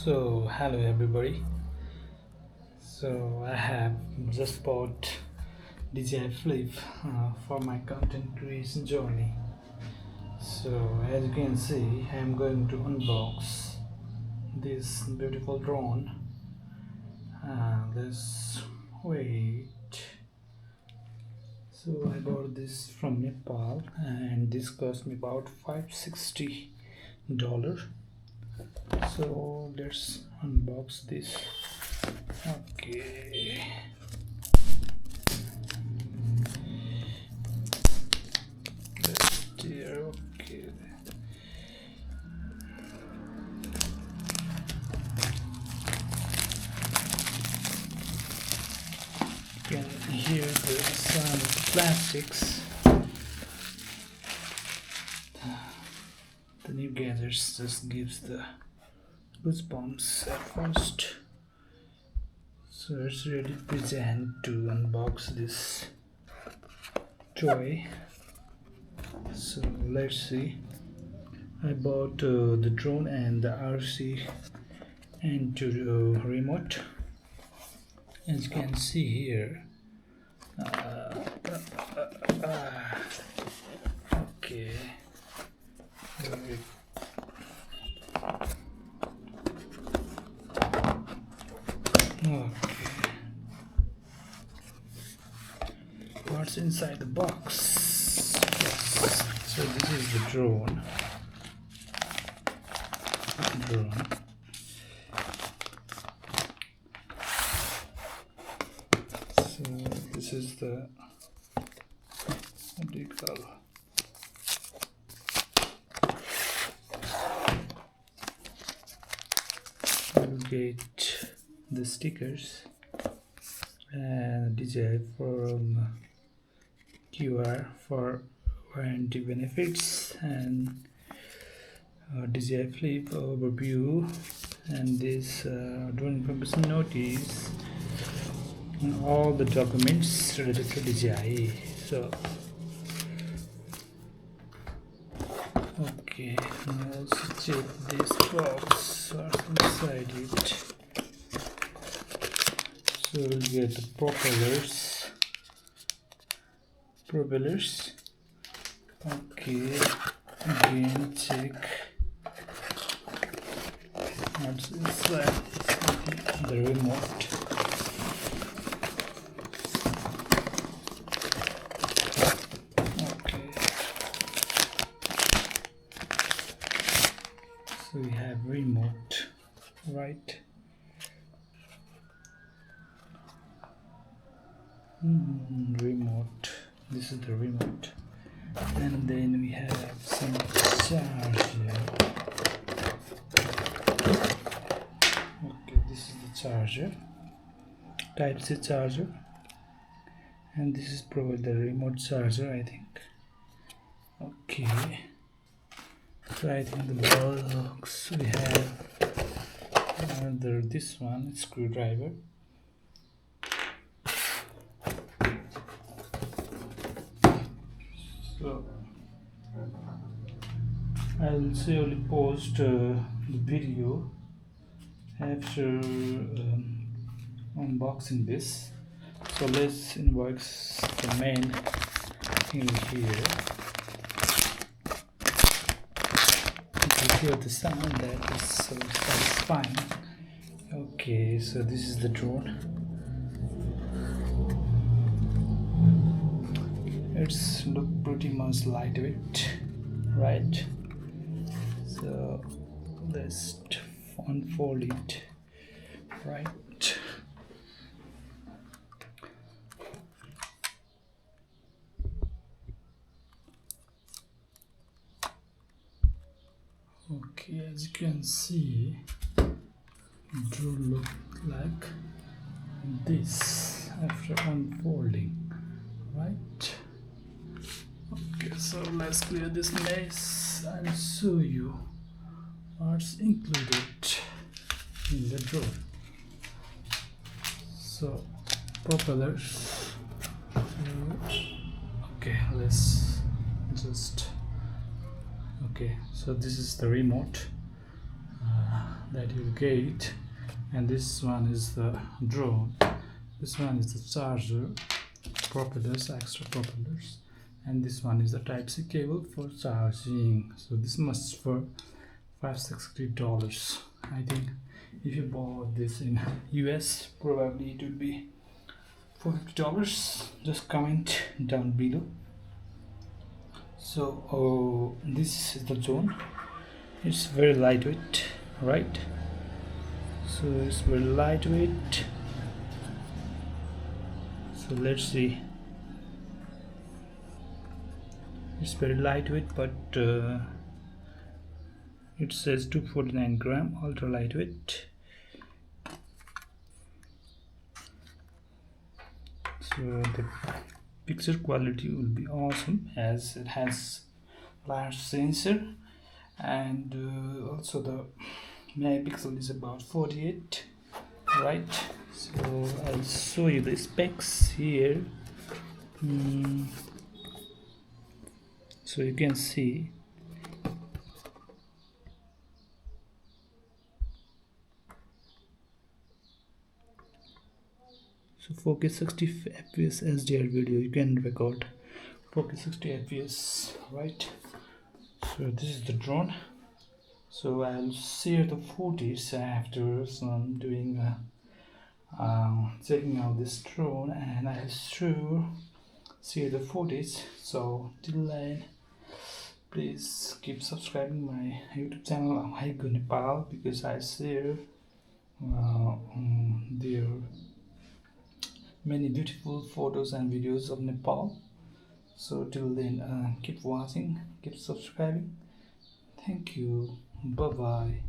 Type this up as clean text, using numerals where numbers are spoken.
So, hello everybody. So, I have just bought DJI Flip for my content creation journey. So, as you can see, I am going to unbox this beautiful drone. Let's wait. So, I bought this from Nepal, and this cost me about $560. So, let's unbox this. Okay. Let's steer. Okay. You can hear the sound of the plastics. The new gadgets just gives the goosebumps at first. So it's really present to unbox this toy. So let's see. I bought the drone and the RC and the remote. As you can see here. Okay. Okay. What's inside the box? Yes. So this is the drone. So this is the, what do you call? I'll get the stickers and DJI from QR for warranty benefits and DJI Flip overview and this drone information notice and all the documents related to DJI. So okay, now let's check this box what's inside it. So we'll get the propellers. Okay, again check what's inside. The remote. Okay, so we have remote, right? Remote. This is the remote, and then we have some charger. Okay, this is the charger, Type-C charger, and this is probably the remote charger, I think. Okay, so I think the box we have this one screwdriver. So I'll surely post the video after unboxing this. So let's unbox the main thing here. You can hear the sound that is so satisfying. Okay, so this is the drone. It's look pretty much lightweight, right? So let's unfold it, right? Okay, as you can see, it drone look like this after unfolding, right? Okay, so let's clear this mess and show you what's included in the drone. So propellers. Okay, let's just okay, so this is the remote. that you get. And this one is the drone, this one is the charger, propellers, extra propellers, and this one is the Type-C cable for charging. So this must for $560. I think if you bought this in US, probably it would be $450. Just comment down below. So this is the drone. It's very lightweight, right? So it's very lightweight. So let's see. It's very lightweight, but it says 249 gram, ultra lightweight. So the picture quality will be awesome as it has large sensor, and also the megapixel is about 48, right? So I'll show you the specs here. So you can see so 4K 60 fps HDR video you can record 4K 60 fps, right? So this is the drone. So I'll share the footage after some doing checking out this drone, and I'll share the footage. So till then, please keep subscribing my YouTube channel WhyGoNepal, because I share there many beautiful photos and videos of Nepal. So till then, keep watching, keep subscribing. Thank you. Bye bye.